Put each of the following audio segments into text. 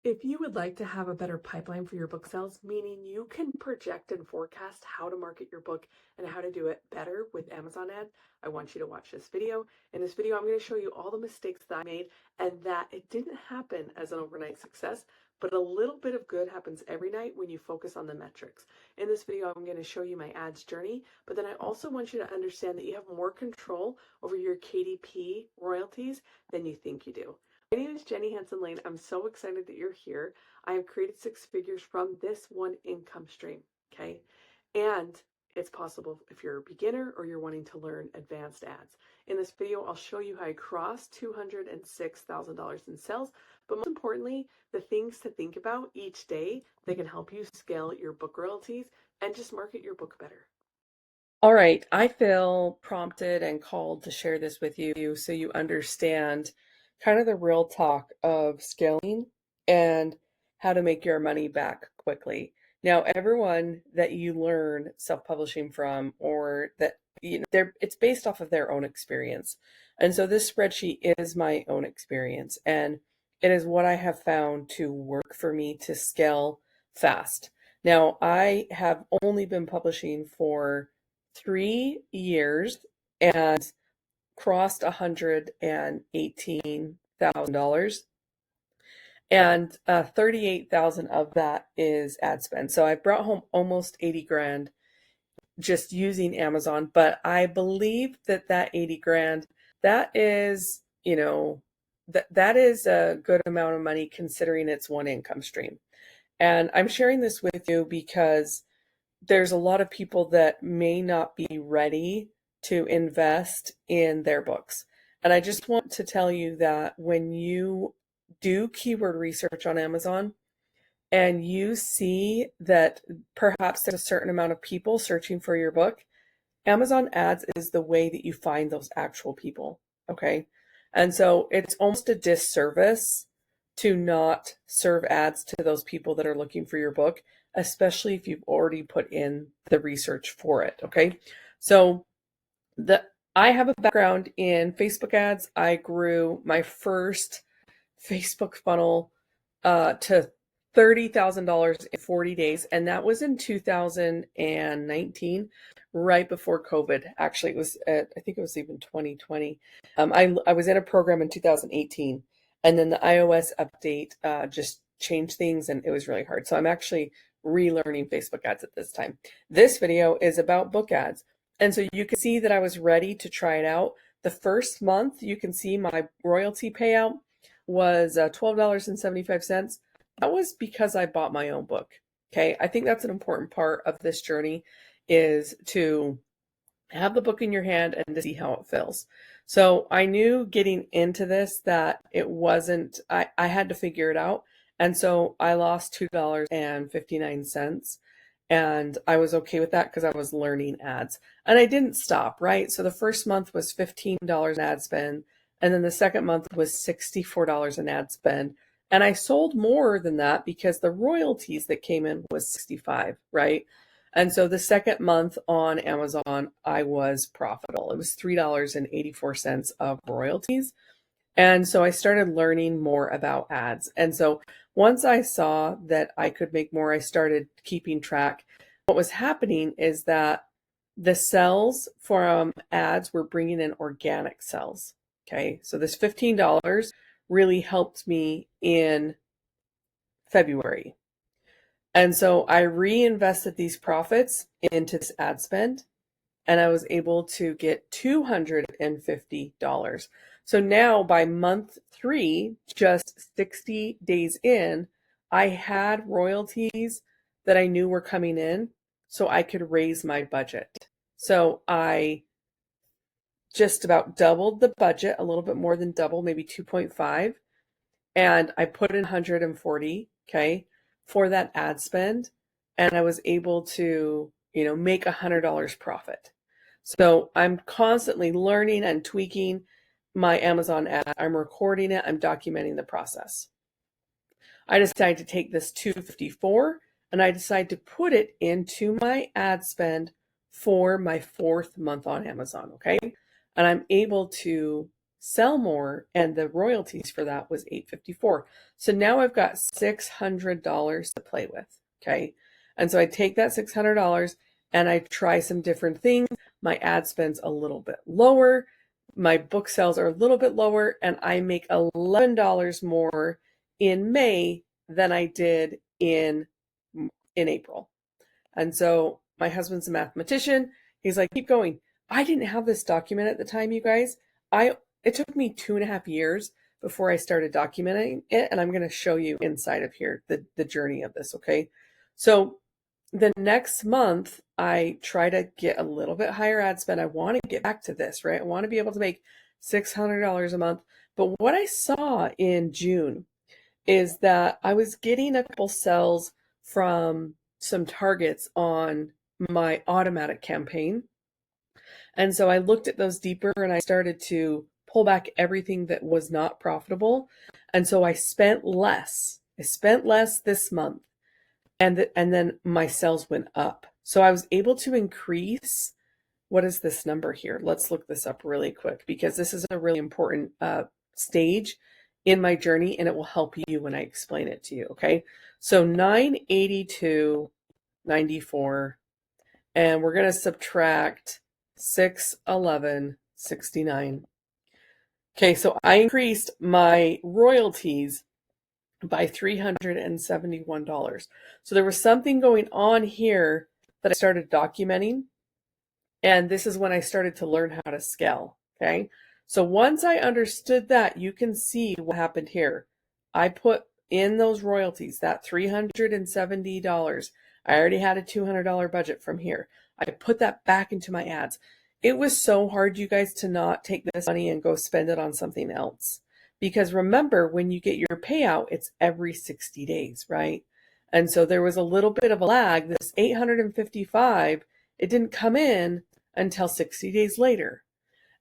If you would like to have a better pipeline for your book sales, meaning you can project and forecast how to market your book and how to do it better with Amazon ads, I want you to watch this video. In this video, I'm going to show you all the mistakes that I made and that it didn't happen as an overnight success, but a little bit of good happens every night when you focus on the metrics. In this video, I'm going to show you my ads journey, but then I also want you to understand that you have more control over your KDP royalties than you think you do. My name is Jenny Hansen-Lane. I'm so excited that you're here. I have created six figures from this one income stream, okay? And it's possible if you're a beginner or you're wanting to learn advanced ads. In this video, I'll show you how I crossed $206,000 in sales, but most importantly, the things to think about each day that can help you scale your book royalties and just market your book better. All right, I feel prompted and called to share this with you so you understand kind of the real talk of scaling and how to make your money back quickly. Now, everyone that you learn self-publishing from or that it's based off of their own experience. And so this spreadsheet is my own experience, and it is what I have found to work for me to scale fast. Now, I have only been publishing for 3 years and crossed $118,000, and 38,000 of that is ad spend. So I brought home almost 80 grand just using Amazon, but I believe that 80 grand, that is, that is a good amount of money considering it's one income stream. And I'm sharing this with you because there's a lot of people that may not be ready to invest in their books. And I just want to tell you that when you do keyword research on Amazon and you see that perhaps there's a certain amount of people searching for your book, Amazon ads is the way that you find those actual people, okay? And so it's almost a disservice to not serve ads to those people that are looking for your book, especially if you've already put in the research for it, okay? So I have a background in Facebook ads. I grew my first Facebook funnel to $30,000 in 40 days, and that was in 2019, right before COVID. Actually, it was I think it was even 2020. I was in a program in 2018, and then the iOS update just changed things, and it was really hard. So I'm actually relearning Facebook ads at this time. This video is about book ads, and so you can see that I was ready to try it out. The first month, you can see my royalty payout was $12.75. That was because I bought my own book. Okay, I think that's an important part of this journey, is to have the book in your hand and to see how it feels. So I knew getting into this that it wasn't, I had to figure it out. And so I lost $2.59. And I was okay with that because I was learning ads. And I didn't stop, right? So the first month was $15 in ad spend. And then the second month was $64 in ad spend. And I sold more than that because the royalties that came in was $65, right? And so the second month on Amazon, I was profitable. It was $3.84 of royalties. And so I started learning more about ads. And so once I saw that I could make more, I started keeping track. What was happening is that the sales from ads were bringing in organic sales. Okay, so this $15 really helped me in February. And so I reinvested these profits into this ad spend, and I was able to get $250. So now by month 3, just 60 days in, I had royalties that I knew were coming in, so I could raise my budget. So I just about doubled the budget, a little bit more than double, maybe 2.5. And I put in 140, okay, for that ad spend. And I was able to, make $100 profit. So I'm constantly learning and tweaking my Amazon ad. I'm recording it. I'm documenting the process. I decided to take this 254 and I decided to put it into my ad spend for my 4th month on Amazon, okay? And I'm able to sell more, and the royalties for that was $854. So now I've got $600 to play with. Okay. And so I take that $600 and I try some different things. My ad spend's a little bit lower. My book sales are a little bit lower, and I make $11 more in May than I did in April. And so my husband's a mathematician. He's like, keep going. I didn't have this document at the time, you guys. It took me 2.5 years before I started documenting it, and I'm going to show you inside of here the journey of this, okay? So the next month, I try to get a little bit higher ad spend. I want to get back to this, right? I want to be able to make $600 a month. But what I saw in June is that I was getting a couple sales from some targets on my automatic campaign. And so I looked at those deeper and I started to pull back everything that was not profitable. And so I spent less. I spent less this month. And then my sales went up. So I was able to increase. What is this number here? Let's look this up really quick, because this is a really important stage in my journey, and it will help you when I explain it to you, okay? So 982.94, and we're going to subtract 611.69. Okay, so I increased my royalties by $371. So there was something going on here that I started documenting. And this is when I started to learn how to scale. Okay. So once I understood that, you can see what happened here. I put in those royalties, that $370. I already had a $200 budget from here. I put that back into my ads. It was so hard, you guys, to not take this money and go spend it on something else. Because remember, when you get your payout, it's every 60 days, right? And so there was a little bit of a lag. This 855, it didn't come in until 60 days later.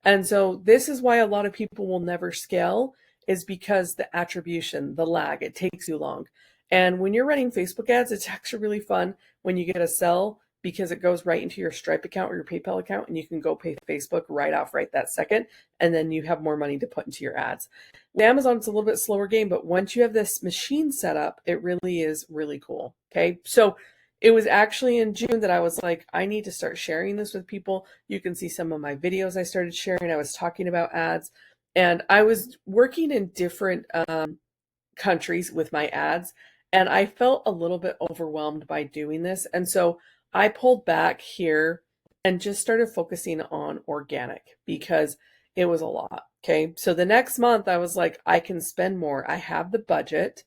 And so this is why a lot of people will never scale, is because the attribution, the lag, it takes too long. And when you're running Facebook ads, it's actually really fun when you get a sell, because it goes right into your Stripe account or your PayPal account, and you can go pay Facebook right off right that second, and then you have more money to put into your ads. With Amazon, it's a little bit slower game, but once you have this machine set up, it really is really cool. Okay, so it was actually in June that I was like, I need to start sharing this with people. You can see some of my videos I started sharing. I was talking about ads, and I was working in different countries with my ads, and I felt a little bit overwhelmed by doing this. And so I pulled back here and just started focusing on organic, because it was a lot. Okay. So the next month I was like, I can spend more. I have the budget.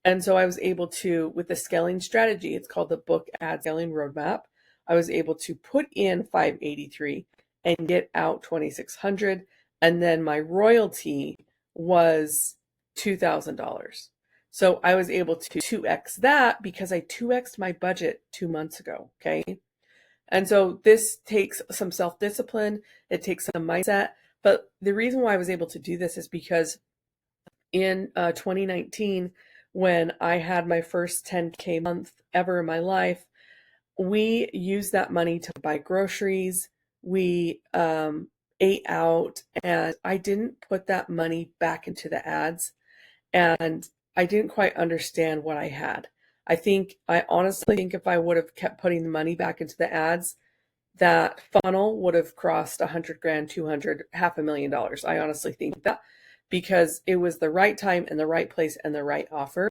And so I was able to, with the scaling strategy, it's called the Book Ad Scaling Roadmap, I was able to put in 583 and get out 2,600. And then my royalty was $2,000. So I was able to 2x that because I 2x'd my budget 2 months ago. Okay. And so this takes some self-discipline. It takes some mindset. But the reason why I was able to do this is because in 2019, when I had my first 10K month ever in my life, we used that money to buy groceries. We ate out, and I didn't put that money back into the ads. And I didn't quite understand what I had. I honestly think if I would have kept putting the money back into the ads, that funnel would have crossed 100 grand, 200, $500,000. I honestly think that, because it was the right time and the right place and the right offer.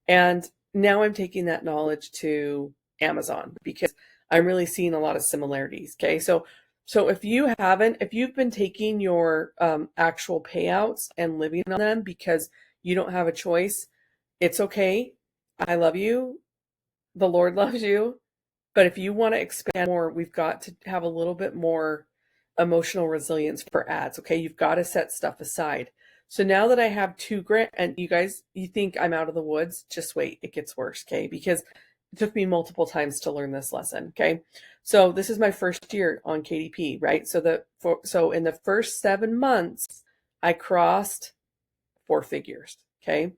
And now I'm taking that knowledge to Amazon, because I'm really seeing a lot of similarities. Okay. So if you've been taking your actual payouts and living on them because you don't have a choice, it's okay. I love you. The Lord loves you. But if you want to expand more, we've got to have a little bit more emotional resilience for ads. Okay. You've got to set stuff aside. So now that I have $2,000, and you guys, you think I'm out of the woods, just wait, it gets worse. Okay. Because it took me multiple times to learn this lesson. Okay. So this is my first year on KDP, right? So in the first 7 months, I crossed 4 figures. Okay.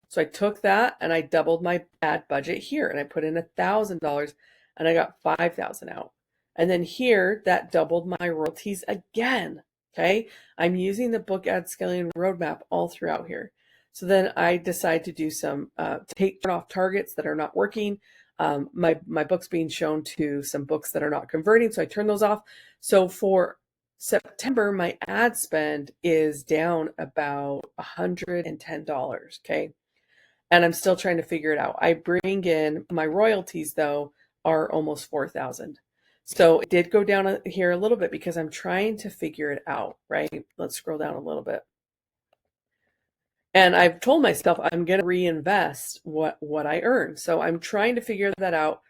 So I took that and I doubled my ad budget here, and I put in $1,000 and I got 5,000 out. And then here that doubled my royalties again. Okay. I'm using the book ad scaling roadmap all throughout here. So then I decide to do some, turn off targets that are not working. My book's being shown to some books that are not converting. So I turn those off. So for September, my ad spend is down about $110. Okay. And I'm still trying to figure it out. I bring in my royalties though are almost 4,000. So it did go down here a little bit because I'm trying to figure it out, right? Let's scroll down a little bit. And I've told myself I'm going to reinvest what I earn. So I'm trying to figure that out.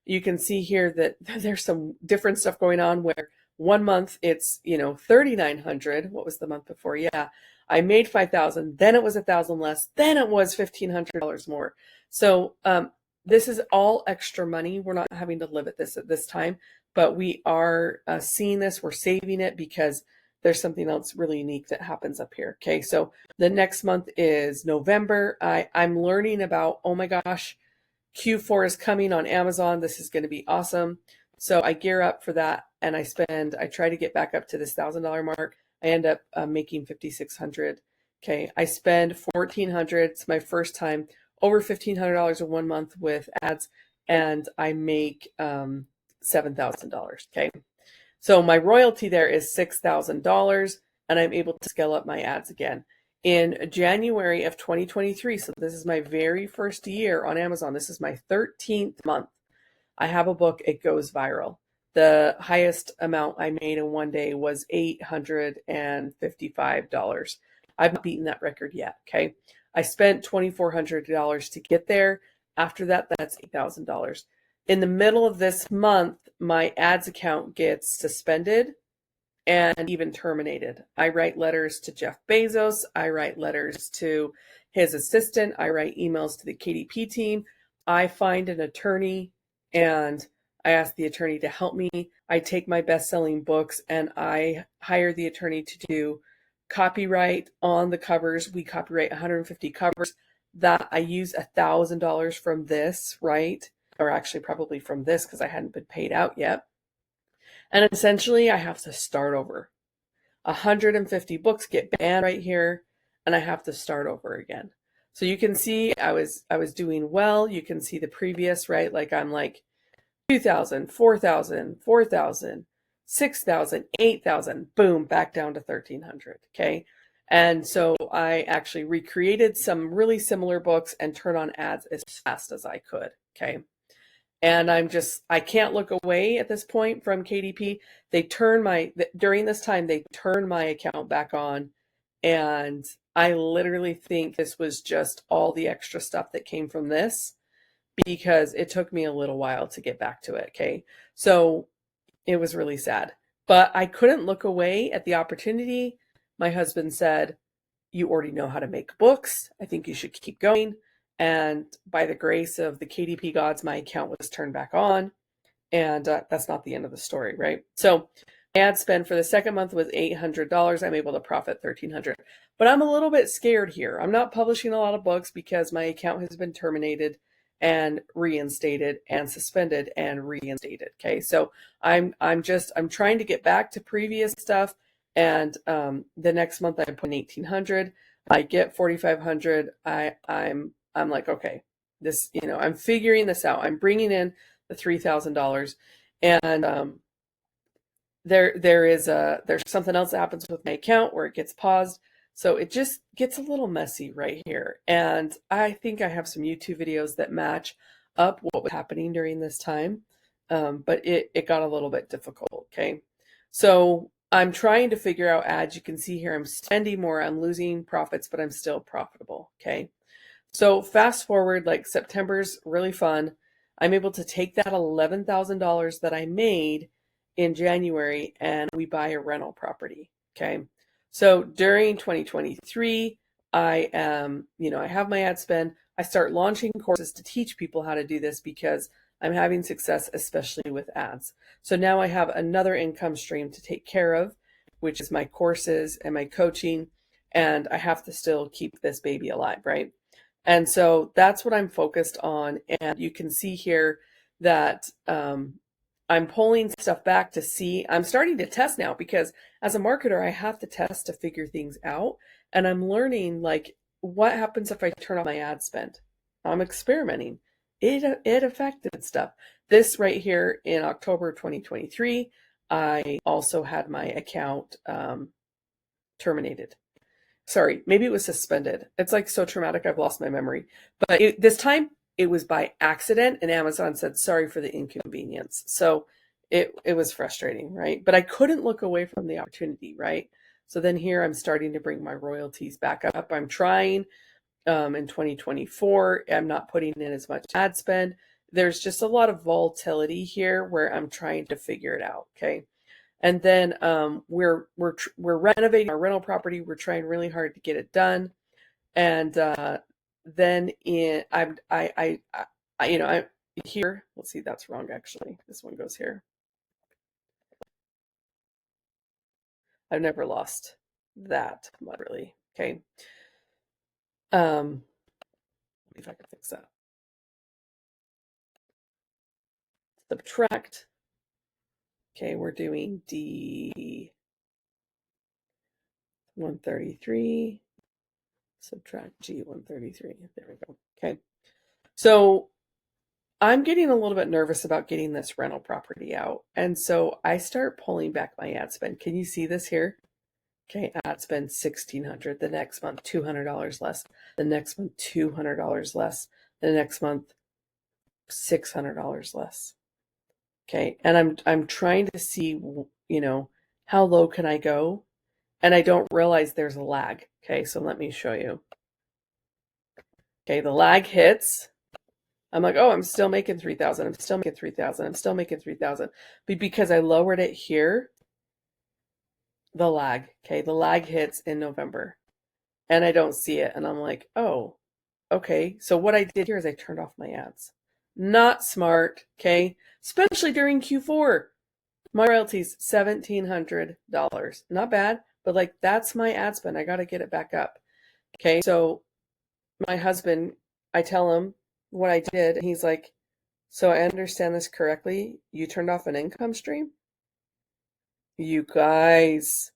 You can see here that there's some different stuff going on where one month it's, 3,900. What was the month before? Yeah. I made 5,000, then it was 1,000 less, then it was $1,500 more. So this is all extra money. We're not having to live at this time, but we are seeing this. We're saving it because there's something else really unique that happens up here. Okay, so the next month is November. I'm learning about, oh my gosh, Q4 is coming on Amazon. This is going to be awesome. So I gear up for that and I try to get back up to this $1,000 mark. I end up making 5,600. Okay, I spend 1,400. It's my first time over $1,500 in one month with ads, and I make $7,000. Okay, so my royalty there is $6,000, and I'm able to scale up my ads again. In January of 2023, so this is my very first year on Amazon. This is my 13th month. I have a book, it goes viral. The highest amount I made in one day was $855. I've not beaten that record yet, okay? I spent $2,400 to get there. After that, that's $8,000. In the middle of this month, my ads account gets suspended and even terminated. I write letters to Jeff Bezos. I write letters to his assistant. I write emails to the KDP team. I find an attorney and I ask the attorney to help me. I take my best-selling books and I hire the attorney to do copyright on the covers. We copyright 150 covers. That I use $1,000 from this, right? Or actually probably from this because I hadn't been paid out yet. And essentially I have to start over. 150 books get banned right here and I have to start over again. So you can see I was doing well. You can see the previous, right? Like I'm like 2,000, 4,000, 4,000, 6,000, 8,000, boom, back down to 1,300. Okay. And so I actually recreated some really similar books and turned on ads as fast as I could. Okay. And I can't look away at this point from KDP. During this time, they turned my account back on. And I literally think this was just all the extra stuff that came from this because it took me a little while to get back to it. Okay. So it was really sad, but I couldn't look away at the opportunity. My husband said, "You already know how to make books. I think you should keep going." And by the grace of the KDP gods, my account was turned back on. And that's not the end of the story, right? So my ad spend for the second month was $800. I'm able to profit $1,300. But I'm a little bit scared here. I'm not publishing a lot of books because my account has been terminated and reinstated and suspended and reinstated. Okay, so I'm trying to get back to previous stuff. And the next month I put in 1,800. I get 4,500. I'm like, okay, this, I'm figuring this out. I'm bringing in the $3,000, and there's something else that happens with my account where it gets paused. So it just gets a little messy right here. And I think I have some YouTube videos that match up what was happening during this time. But it got a little bit difficult. Okay. So I'm trying to figure out ads. You can see here, I'm spending more, I'm losing profits, but I'm still profitable. Okay. So fast forward, like September's really fun. I'm able to take that $11,000 that I made in January and we buy a rental property. Okay. So during 2023, I have my ad spend. I start launching courses to teach people how to do this because I'm having success, especially with ads. So now I have another income stream to take care of, which is my courses and my coaching. And I have to still keep this baby alive, right? And so that's what I'm focused on. And you can see here that I'm pulling stuff back to see. I'm starting to test now because as a marketer, I have to test to figure things out. And I'm learning like what happens if I turn off my ad spend. I'm experimenting. It affected stuff. This right here in October 2023, I also had my account terminated. Sorry, maybe it was suspended. It's like so traumatic, I've lost my memory. But this time it was by accident, and Amazon said sorry for the inconvenience. So it was frustrating, right? But I couldn't look away from the opportunity, right? So then here I'm starting to bring my royalties back up. I'm trying in 2024. I'm not putting in as much ad spend. There's just a lot of volatility here where I'm trying to figure it out. Okay. And then we're renovating our rental property. We're trying really hard to get it done. And then in I you know I here. Let's see, that's wrong actually. This one goes here. I've never lost that really. Okay. Let me if I can fix that. Subtract. Okay, we're doing D 133. Subtract G 133. There we go. Okay. So I'm getting a little bit nervous about getting this rental property out. And so I start pulling back my ad spend. Can you see this here? Okay, ad spend $1,600. The next month, $200 less. The next month, $200 less. The next month, $600 less. Okay, and I'm trying to see, how low can I go? And I don't realize there's a lag. Okay, so let me show you. Okay, the lag hits. I'm like, oh, I'm still making 3,000. I'm still making 3,000. I'm still making 3,000. But because I lowered it here, the lag, okay, the lag hits in November and I don't see it. And I'm like, oh, okay. So what I did here is I turned off my ads. Not smart, okay? Especially during Q4. My royalties, $1,700. Not bad, but like that's my ad spend. I got to get it back up. Okay. So my husband, I tell him what I did, and he's like, so I understand this correctly. You turned off an income stream? You guys.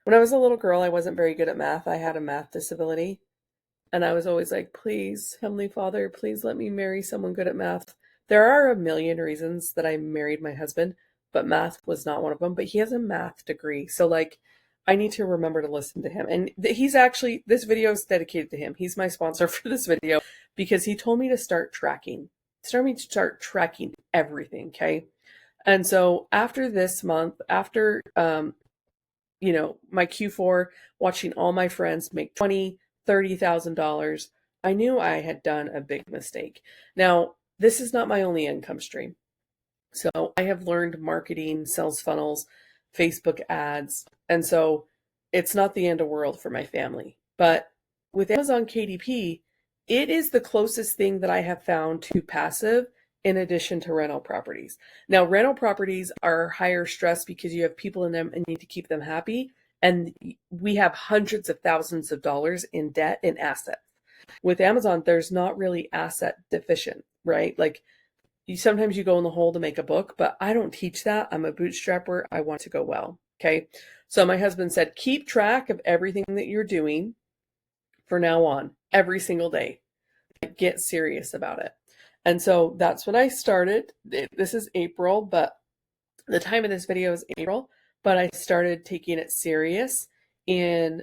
When I was a little girl, I wasn't very good at math. I had a math disability. And I was always like, please, Heavenly Father, please let me marry someone good at math. There are a million reasons that I married my husband, but math was not one of them. But he has a math degree. So, like, I need to remember to listen to him. And he's actually, this video is dedicated to him. He's my sponsor for this video because he told me to start tracking. Start tracking everything. Okay. And so after this month, after my Q4, watching all my friends make $20,000, $30,000, I knew I had done a big mistake. Now, this is not my only income stream. So I have learned marketing, sales funnels, Facebook ads. And so it's not the end of the world for my family. But with Amazon KDP, it is the closest thing that I have found to passive in addition to rental properties. Now, rental properties are higher stress because you have people in them and need to keep them happy. And we have hundreds of thousands of dollars in debt and assets. With Amazon, there's not really asset deficient, right? Like sometimes you go in the hole to make a book, but I don't teach that. I'm a bootstrapper. I want to go well. Okay. So my husband said, keep track of everything that you're doing for now on, every single day. Get serious about it. And so that's when I started. This is April, but the time of this video is April, but I started taking it serious in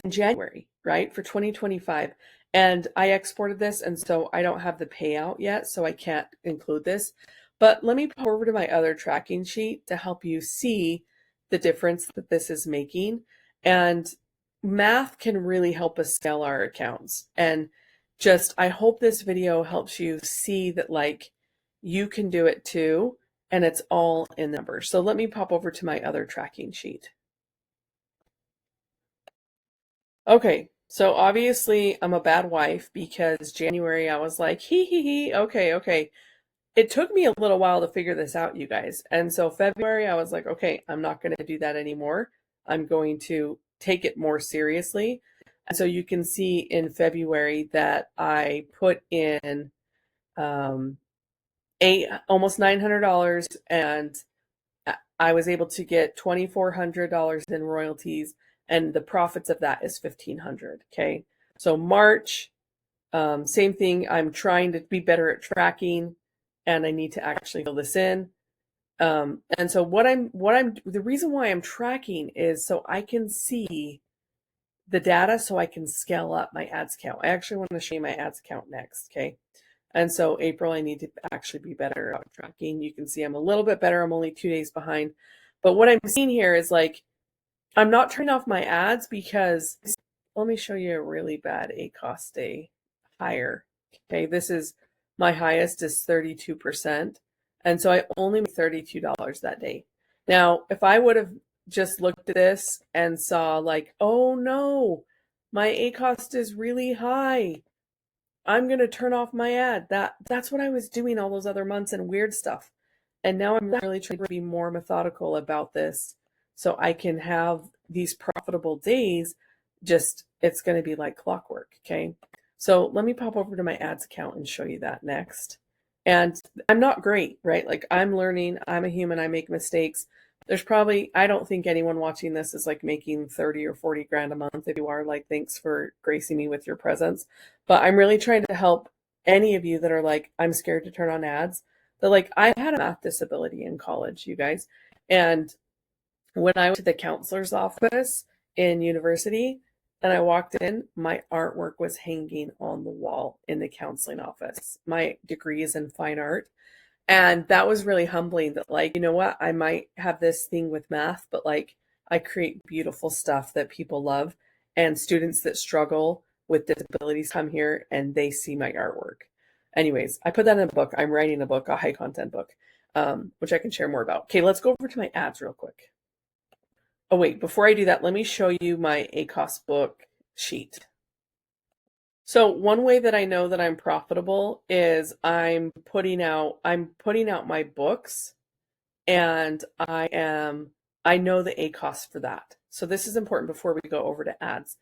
January, right, for 2025. And I exported this, and so I don't have the payout yet, so I can't include this. But let me pop over to my other tracking sheet to help you see the difference that this is making. And math can really help us scale our accounts. And just, I hope this video helps you see that like you can do it too, and it's all in numbers. So let me pop over to my other tracking sheet. Okay, so obviously I'm a bad wife because January I was like, hee, okay, okay. It took me a little while to figure this out, you guys. And so February I was like, okay, I'm not going to do that anymore. I'm going to take it more seriously. And so you can see in February that I put in almost $900, and I was able to get $2,400 in royalties, and the profits of that is 1,500. Okay, so March, same thing. I'm trying to be better at tracking, and I need to actually fill this in. And so the reason why I'm tracking is so I can see the data, so I can scale up my ads count. I actually want to show you my ads count next. Okay. And so April, I need to actually be better at tracking. You can see I'm a little bit better. I'm only 2 days behind. But what I'm seeing here is like, I'm not turning off my ads because let me show you a really bad ACOS day higher. Okay, this is my highest is 32%. And so I only made $32 that day. Now, if I would have just looked at this and saw like, oh no, my ACOS is really high, I'm going to turn off my ad. That's what I was doing all those other months and weird stuff. And now I'm really trying to be more methodical about this so I can have these profitable days. Just it's going to be like clockwork, okay? So let me pop over to my ads account and show you that next. And I'm not great, right? Like I'm learning, I'm a human, I make mistakes. There's probably, I don't think anyone watching this is like making 30 or 40 grand a month. If you are, like, thanks for gracing me with your presence. But I'm really trying to help any of you that are like, I'm scared to turn on ads. That like, I had a math disability in college, you guys. And when I went to the counselor's office in university and I walked in, my artwork was hanging on the wall in the counseling office. My degree is in fine art. And that was really humbling that, like, you know what, I might have this thing with math, but like I create beautiful stuff that people love. And students that struggle with disabilities come here and they see my artwork. Anyways, I put that in a book. I'm writing a book, a high content book, which I can share more about. Okay, let's go over to my ads real quick. Oh, wait, before I do that, let me show you my ACOS book sheet. So one way that I know that I'm profitable is I'm putting out my books, and I know the ACOS for that. So this is important before we go over to ads.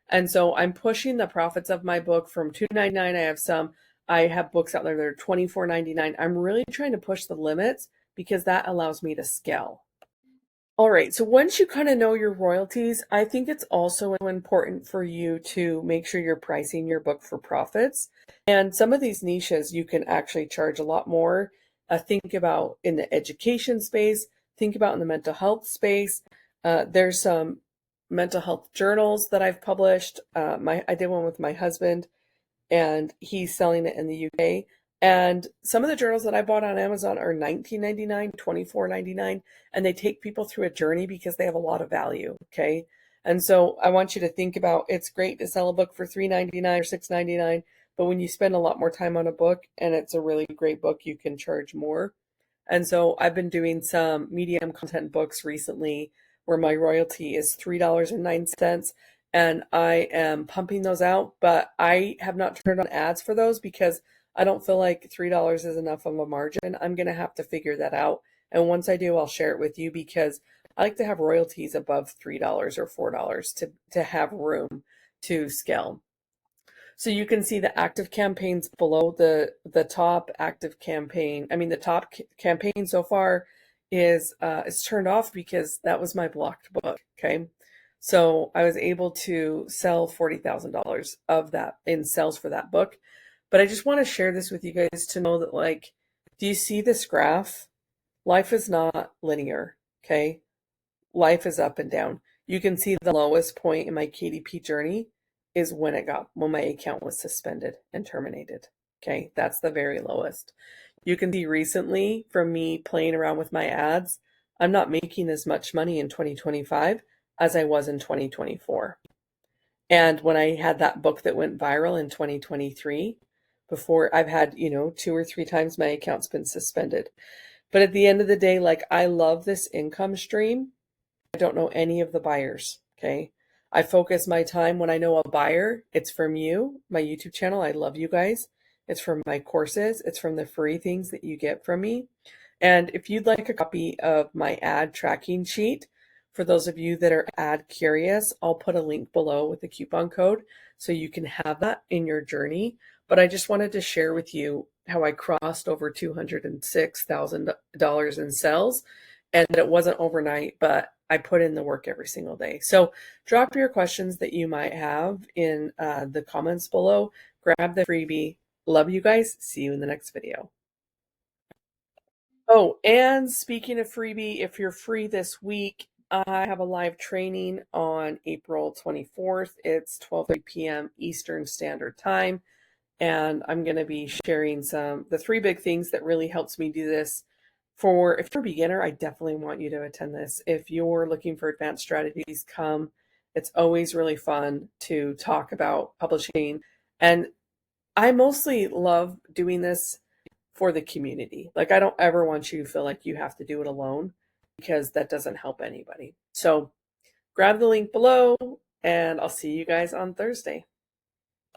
And so I'm pushing the profits of my book from $2.99. I have books out there that are $24.99. I'm really trying to push the limits because that allows me to scale. All right, so once you kind of know your royalties, I think it's also important for you to make sure you're pricing your book for profits. And some of these niches you can actually charge a lot more. Think about in the education space, think about in the mental health space. There's some mental health journals that I've published. I did one with my husband, and he's selling it in the UK. And some of the journals that I bought on Amazon are $19.99, $24.99, and they take people through a journey because they have a lot of value. Okay. And so I want you to think about, it's great to sell a book for $3.99 or $6.99, but when you spend a lot more time on a book and it's a really great book, you can charge more. And so I've been doing some medium content books recently where my royalty is $3.09, and I am pumping those out, but I have not turned on ads for those because I don't feel like $3 is enough of a margin. I'm going to have to figure that out. And once I do, I'll share it with you because I like to have royalties above $3 or $4 to have room to scale. So you can see the active campaigns below the top active campaign. I mean, the top campaign so far is turned off because that was my blocked book. Okay. So I was able to sell $40,000 of that in sales for that book. But I just want to share this with you guys to know that, like, do you see this graph? Life is not linear. Okay. Life is up and down. You can see the lowest point in my KDP journey is when my account was suspended and terminated. Okay, that's the very lowest. You can see recently from me playing around with my ads, I'm not making as much money in 2025 as I was in 2024. And when I had that book that went viral in 2023, before I've had, 2 or 3 times my account's been suspended. But at the end of the day, like, I love this income stream. I don't know any of the buyers. Okay. I focus my time when I know a buyer, it's from you, my YouTube channel. I love you guys. It's from my courses. It's from the free things that you get from me. And if you'd like a copy of my ad tracking sheet, for those of you that are ad curious, I'll put a link below with the coupon code so you can have that in your journey. But I just wanted to share with you how I crossed over $206,000 in sales, and that it wasn't overnight, but I put in the work every single day. So drop your questions that you might have in the comments below. Grab the freebie. Love you guys. See you in the next video. Oh, and speaking of freebie, if you're free this week, I have a live training on April 24th. It's 12:30 p.m. Eastern Standard Time, and I'm going to be sharing the three big things that really helps me do this. If you're a beginner, I definitely want you to attend this. If you're looking for advanced strategies, come. It's always really fun to talk about publishing, and I mostly love doing this for the community. Like, I don't ever want you to feel like you have to do it alone, because that doesn't help anybody. So grab the link below, and I'll see you guys on Thursday.